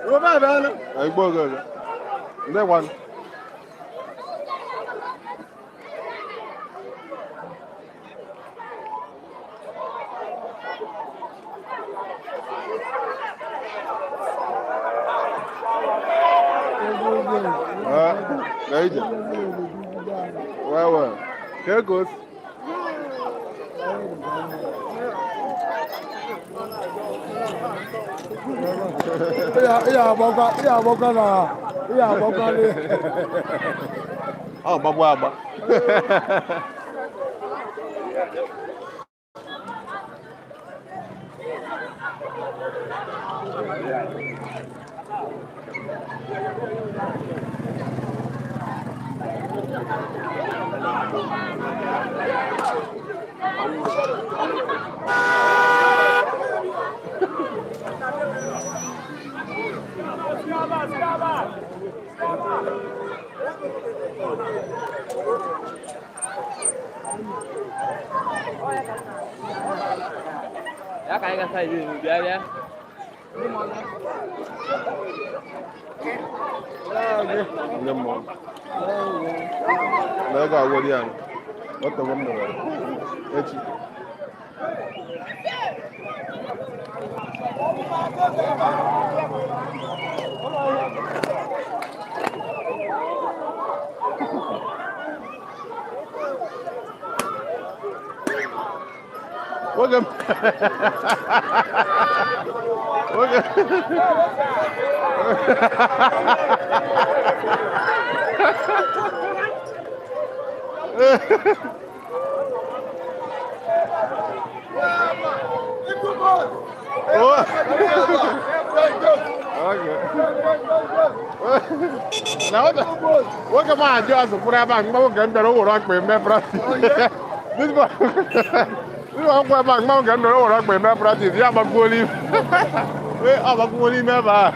Roba bana. Ay boga. Nde wan. Gaija. Wawa. Kekos. Iya boga na. Iya boga ni. Oh, babwa. Ya kayak saya biar ya. Nyammo. Daga wuri an. Wata wannan wuri. Yaci. Wagam. Wagam. Wagam ma just pura ba ngba ga ndoro woro pe me practice. This one. This one kwa ba ngba ga ndoro woro pe me practice ya ba goli. We aba goli me ba.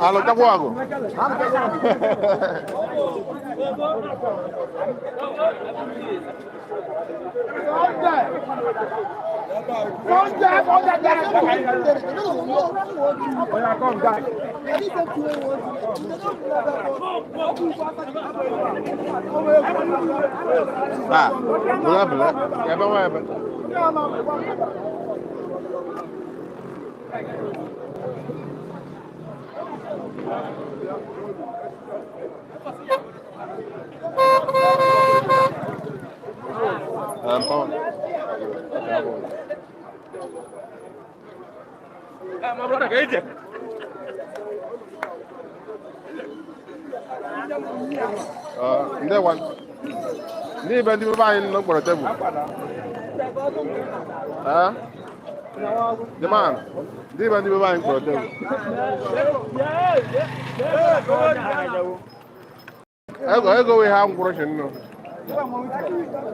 Alo chắc qua rồi. À, boleh. Ya bang, Ma brother ka ije. Ndị wan. Ndị be ndị be anyị nọ mkpọrọ tebụl. Jaman, ndị be ndị be anyị mkpọrọ tebụl. Ego we ha ngwụrụ shi nnu.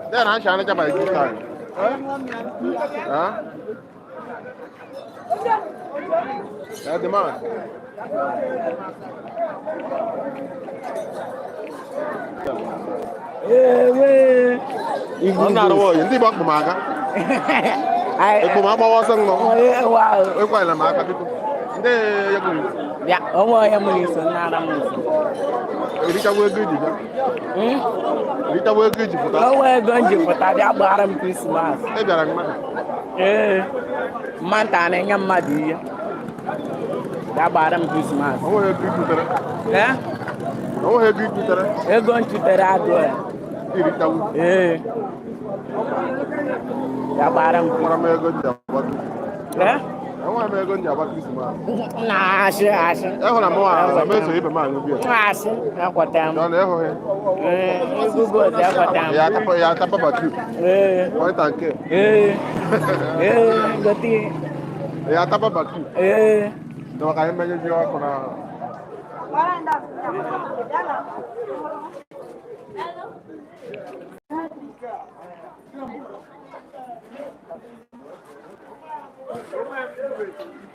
Ndị na achị anacha by this time. Yeah, the man. Ọ na-arụ ọyị ndị Igbo akpụ m aka. Ekpụ m agbawa ọsọ nnọ. Ekwanyela m aka biko. Ndị ya gburu izu. Ya, onwe ya mụrụ iso n'ara m iso. Erichagwa ego iji bịa. Erichagwa ego iji pụta. Onwe ego m ji pụta bịa gbara m Krismas. Ị bịara mmadụ. Ee, mmanta na-enye mmadụ ihe. Bịa gbara m Krismas. O nwere ego ikwutere. O nwere ego ikwutere. Ego m chutere adụ ya. Erichagwa. Ee. Bịa gbara m. Nwere m ego nji agba. Enwere m ego nji agba Krismas. Na-asị asị. Ehụla m nwaanyị m eso ibe m anyụ biya. Na-asị, ekweta m. Ọ na-ehụghị. Egugo dị ekweta m. Ya atapa batu. Point and care. Gote. Ya atapa batu. Na maka anyị menye ji ọkụ na